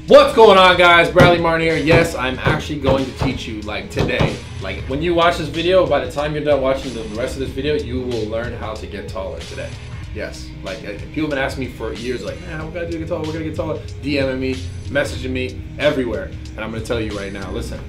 What's going on, guys? Bradley Martyn here. Yes, I'm actually going to teach you like today. Like when you watch this video, by the time you're done watching the rest of this video, you will learn how to get taller today. Yes, like people have been asking me for years, like, man, what gotta do to get taller? We're gonna get taller. DMing me, messaging me, everywhere. And I'm gonna tell you right now, listen,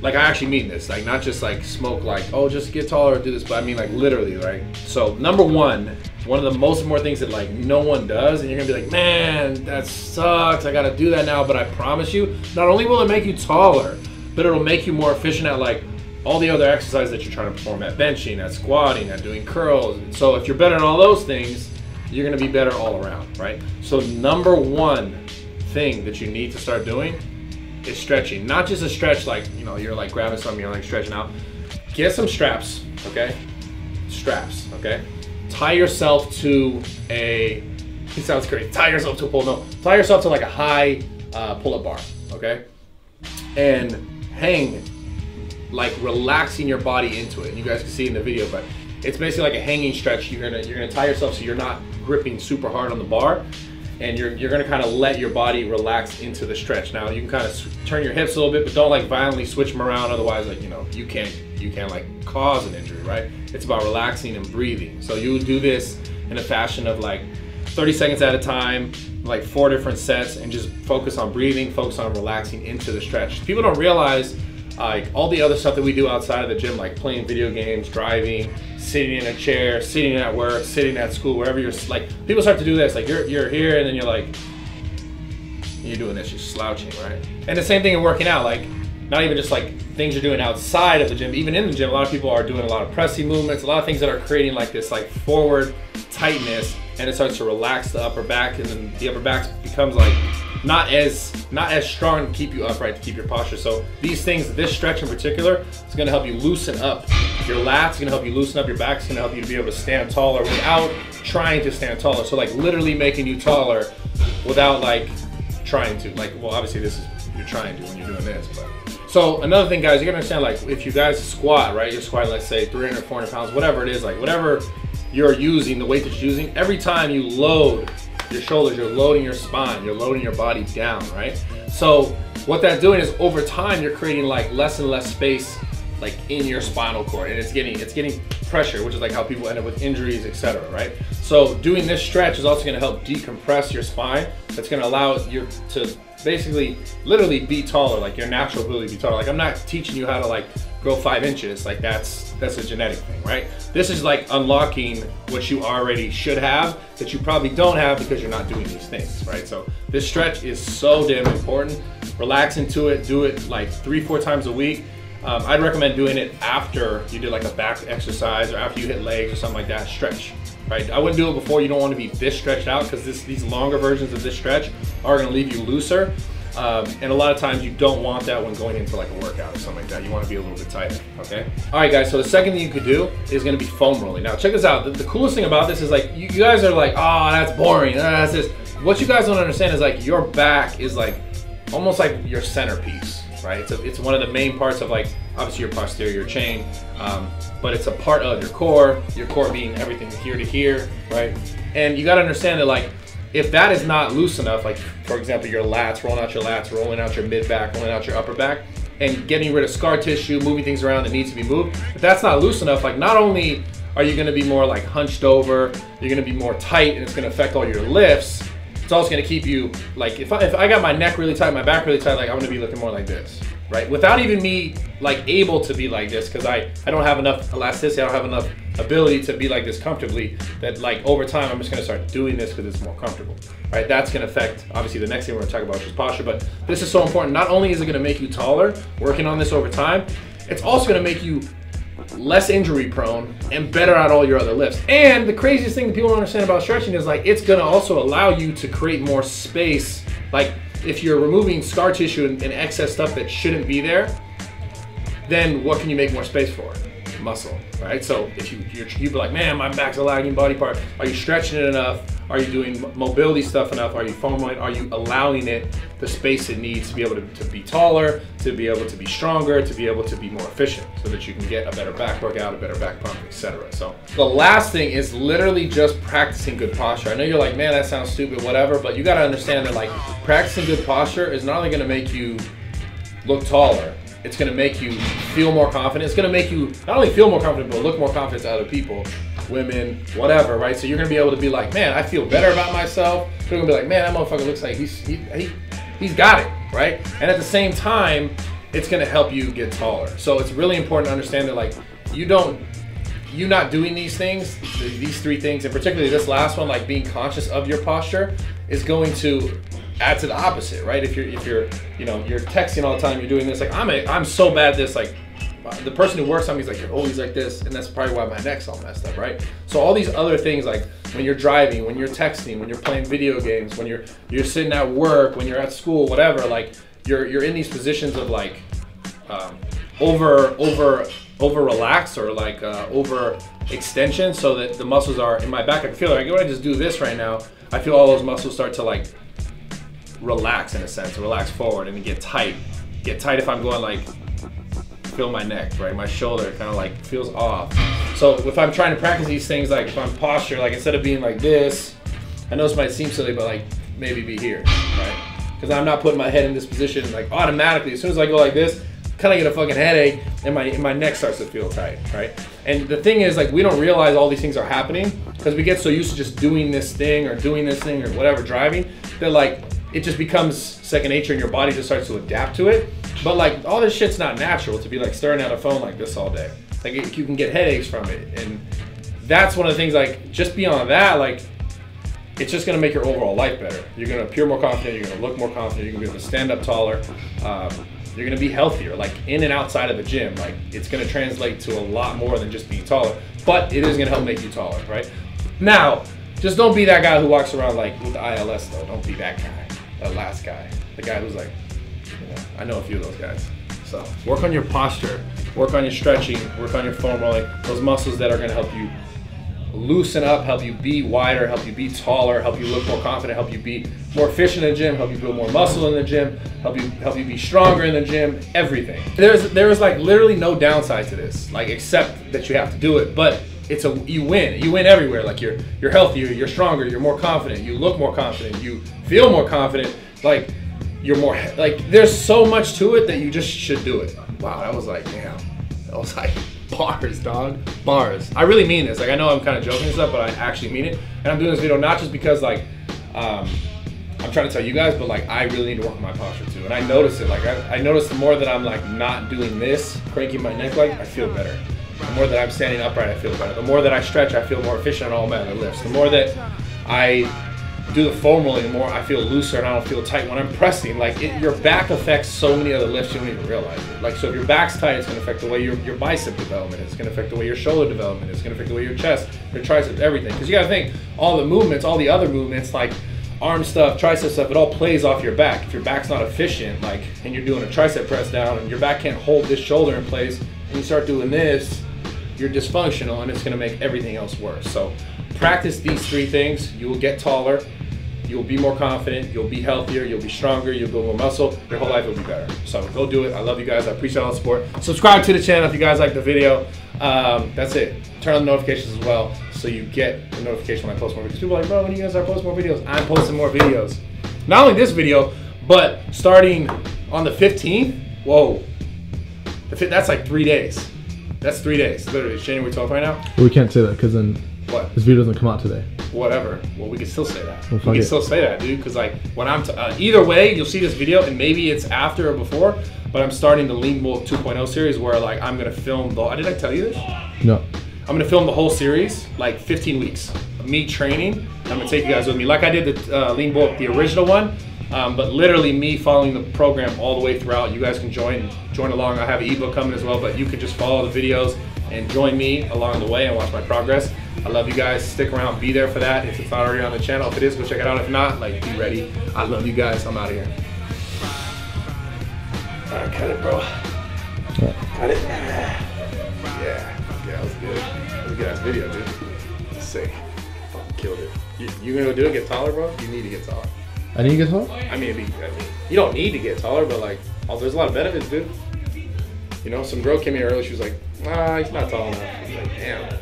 like I actually mean this, like not just like smoke, like, oh, just get taller or do this, but I mean like literally, right? So number one of the most important things that like no one does, and you're gonna be like, man, that sucks, I gotta do that now, but I promise you, not only will it make you taller, but it'll make you more efficient at like all the other exercises that you're trying to perform, at benching, at squatting, at doing curls. So if you're better at all those things, you're gonna be better all around, right? So number one thing that you need to start doing is stretching. Not just a stretch like, you know, you're like grabbing something, you're like stretching out. Get some straps, okay? Straps, okay? Tie yourself to a, it sounds great, tie yourself to a pole, no. Tie yourself to like a high pull-up bar, okay? And hang, like relaxing your body into it. And you guys can see in the video, but it's basically like a hanging stretch. You're gonna tie yourself so you're not gripping super hard on the bar, and you're gonna kind of let your body relax into the stretch. Now you can kind of turn your hips a little bit, but don't like violently switch them around. Otherwise, like, you know, you can't like cause an injury, right? It's about relaxing and breathing. So you do this in a fashion of like 30 seconds at a time, like 4 different sets, and just focus on breathing, focus on relaxing into the stretch. People don't realize like all the other stuff that we do outside of the gym, like playing video games, driving, sitting in a chair, sitting at work, sitting at school, wherever you're, like people start to do this, like you're here and then you're like, you're doing this, you're slouching, right? And the same thing in working out, like not even just like things you're doing outside of the gym, even in the gym, a lot of people are doing a lot of pressing movements, a lot of things that are creating like this like forward tightness, and it starts to relax the upper back, and then the upper back becomes like not as strong to keep you upright, to keep your posture. So these things, this stretch in particular, is gonna help you loosen up your lats, gonna help you loosen up your back, it's gonna help you to be able to stand taller without trying to stand taller. So like literally making you taller without like trying to, like, well, obviously this is, you're trying to when you're doing this, but. So another thing, guys, you gotta understand, like if you guys squat, right, you're squatting, let's say 300, 400 pounds, whatever it is, like whatever you're using, the weight that you're using, every time you load your shoulders, you're loading your spine, you're loading your body down, right? So what that's doing is over time, you're creating like less and less space like in your spinal cord, and it's getting pressure, which is like how people end up with injuries, etc., right? So doing this stretch is also gonna help decompress your spine. That's gonna allow you to basically literally be taller, like your natural ability to be taller. Like I'm not teaching you how to like grow 5 inches, like that's a genetic thing, right? This is like unlocking what you already should have that you probably don't have because you're not doing these things, right? So this stretch is so damn important. Relax into it, do it like 3-4 times a week. I'd recommend doing it after you did like a back exercise or after you hit legs or something like that, stretch, right? I wouldn't do it before. You don't want to be this stretched out because these longer versions of this stretch are gonna leave you looser. And a lot of times you don't want that when going into like a workout or something like that. You want to be a little bit tighter, okay? All right, guys, so the second thing you could do is gonna be foam rolling. Now check this out. The coolest thing about this is like, you guys are like, oh, that's boring, that's this. What you guys don't understand is like your back is like almost like your centerpiece, right? It's one of the main parts of like, obviously your posterior chain, but it's a part of your core being everything here to here, right? And you gotta understand that like, if that is not loose enough, like for example, your lats, rolling out your lats, rolling out your mid back, rolling out your upper back, and getting rid of scar tissue, moving things around that needs to be moved, if that's not loose enough, like not only are you gonna be more like hunched over, you're gonna be more tight and it's gonna affect all your lifts, it's also gonna keep you, like if I got my neck really tight, my back really tight, like I'm gonna be looking more like this, right? Without even me like able to be like this, because I don't have enough elasticity, I don't have enough ability to be like this comfortably, that like over time I'm just gonna start doing this because it's more comfortable, right? That's gonna affect obviously the next thing we're gonna talk about, which is posture. But this is so important. Not only is it gonna make you taller, working on this over time, it's also gonna make you less injury prone and better at all your other lifts. And the craziest thing that people don't understand about stretching is like it's gonna also allow you to create more space. Like if you're removing scar tissue and excess stuff that shouldn't be there, then what can you make more space for? Muscle, right? So if you be like, man, my back's a lagging body part. Are you stretching it enough? Are you doing mobility stuff enough? Are you foam rolling? Are you allowing it the space it needs to be able to be taller, to be able to be stronger, to be able to be more efficient, so that you can get a better back workout, a better back pump, etc. So the last thing is literally just practicing good posture. I know you're like, man, that sounds stupid, whatever, but you got to understand that like practicing good posture is not only going to make you look taller, it's going to make you feel more confident. It's going to make you not only feel more confident, but look more confident to other people, women, whatever, right? So you're going to be able to be like, man, I feel better about myself. You're going to be like, man, that motherfucker looks like he's got it, right? And at the same time, it's going to help you get taller. So it's really important to understand that like you not doing these things, these three things, and particularly this last one, like being conscious of your posture, is going to add to the opposite, right? If you're you know, you're texting all the time, you're doing this, like I'm so bad at this, like the person who works on me is like, you're always like this, and that's probably why my neck's all messed up, right? So all these other things, like when you're driving, when you're texting, when you're playing video games, when you're sitting at work, when you're at school, whatever, like you're in these positions of like over relax, or like over extension, so that the muscles are in my back. I can feel like when I just do this right now, I feel all those muscles start to like relax, in a sense, relax forward and get tight. Get tight if I'm going like, feel my neck, right? My shoulder kind of like feels off. So if I'm trying to practice these things, like if I'm posture, like instead of being like this, I know this might seem silly, but like maybe be here, right? Because I'm not putting my head in this position, like automatically, as soon as I go like this, kind of get a fucking headache, and my neck starts to feel tight, right? And the thing is, like, we don't realize all these things are happening because we get so used to just doing this thing or whatever, driving, that like it just becomes second nature, and your body just starts to adapt to it. But like all this shit's not natural to be like staring at a phone like this all day. Like you can get headaches from it, and that's one of the things. Like just beyond that, like it's just gonna make your overall life better. You're gonna appear more confident. You're gonna look more confident. You're gonna be able to stand up taller. You're gonna be healthier, like in and outside of the gym. Like it's gonna translate to a lot more than just being taller, but it is gonna help make you taller, right? Now, just don't be that guy who walks around like with the ILS though. Don't be that guy, that last guy, the guy who's like, you know, I know a few of those guys. So work on your posture, work on your stretching, work on your foam rolling, those muscles that are gonna help you loosen up, help you be wider, help you be taller, help you look more confident, help you be more efficient in the gym, help you build more muscle in the gym, help you be stronger in the gym, everything. There's like literally no downside to this, like except that you have to do it, but you win everywhere. Like you're healthier, you're stronger, you're more confident, you look more confident, you feel more confident, like you're more, like there's so much to it that you just should do it. Wow, that was like, damn, that was like bars, dog, bars. I really mean this. Like I know I'm kind of joking and stuff, but I actually mean it. And I'm doing this video not just because like I'm trying to tell you guys, but like I really need to work on my posture too. And I notice it. Like I notice the more that I'm like not doing this, cranking my neck, like I feel better. The more that I'm standing upright, I feel better. The more that I stretch, I feel more efficient on all my other lifts. The more that I do the foam rolling, the more I feel looser and I don't feel tight when I'm pressing. Like your back affects so many other lifts, you don't even realize it. Like so if your back's tight, it's gonna affect the way your bicep development, it's gonna affect the way your shoulder development, it's gonna affect the way your chest, your triceps, everything. Because you gotta think, all the movements, all the other movements, like arm stuff, tricep stuff, it all plays off your back. If your back's not efficient, like, and you're doing a tricep press down and your back can't hold this shoulder in place, and you start doing this, you're dysfunctional and it's gonna make everything else worse. So practice these three things, you will get taller, you'll be more confident, you'll be healthier, you'll be stronger, you'll build more muscle, your whole life will be better. So go do it. I love you guys. I appreciate all the support. Subscribe to the channel if you guys like the video. That's it. Turn on the notifications as well so you get the notification when I post more videos. People are like, bro, when you guys start posting more videos? I'm posting more videos. Not only this video, but starting on the 15th, whoa, that's like 3 days. That's 3 days. Literally, it's January 12th right now. Well, we can't say that because then what? This video doesn't come out today. Whatever. Well, we can still say that. Well, we can still say that, dude, because like when I'm either way, you'll see this video, and maybe it's after or before. But I'm starting the Lean Bulk 2.0 series where like I'm gonna film the. Did I tell you this? No. I'm gonna film the whole series, like 15 weeks of me training. I'm gonna take you guys with me, like I did the Lean Bulk, the original one. But literally me following the program all the way throughout. You guys can join along. I have an ebook coming as well, but you can just follow the videos and join me along the way and watch my progress. I love you guys. Stick around, be there for that. If it's not already on the channel, if it is, go check it out. If not, like, be ready. I love you guys. I'm out of here. All right, cut it, bro. Cut it. Yeah, that was good. That was a good ass video, dude. Sick. Fucking killed it. You gonna do it? Get taller, bro? You need to get taller. I need to get tall? I mean, you don't need to get taller, but like, there's a lot of benefits, dude. You know, some girl came here earlier. She was like, he's not tall enough. I was like, damn.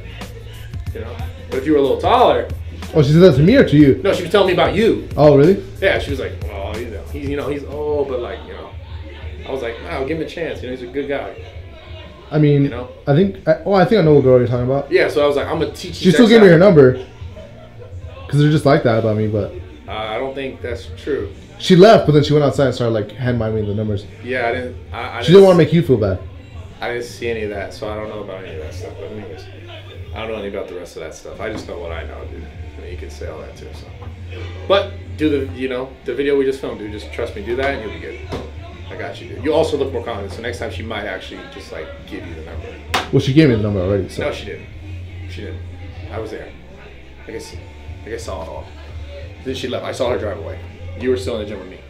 You know, but if you were a little taller. Oh, she said that to me or to you? No, she was telling me about you. Oh, really? Yeah, she was like, oh, he's old, but like, you know. I was like, wow, give him a chance. You know, he's a good guy. I mean, you know? I think I know what girl you're talking about. Yeah, so I was like, I'm gonna teach you. She still gave me her number. Because they're just like that about me, but. I don't think that's true. She left, but then she went outside and started like hand-miming the numbers. Yeah, she didn't want to make you feel bad. I didn't see any of that, so I don't know about any of that stuff. But anyways, I don't know any about the rest of that stuff. I just know what I know, dude. I mean, you can say all that too. So, but do the video we just filmed, dude. Just trust me, do that, and you'll be good. I got you, dude. You also look more confident, so next time she might actually just like give you the number. Well, she gave me the number already. So. No, she didn't. She didn't. I was there. I guess I saw it all. Then she left. I saw her drive away. You were still in the gym with me.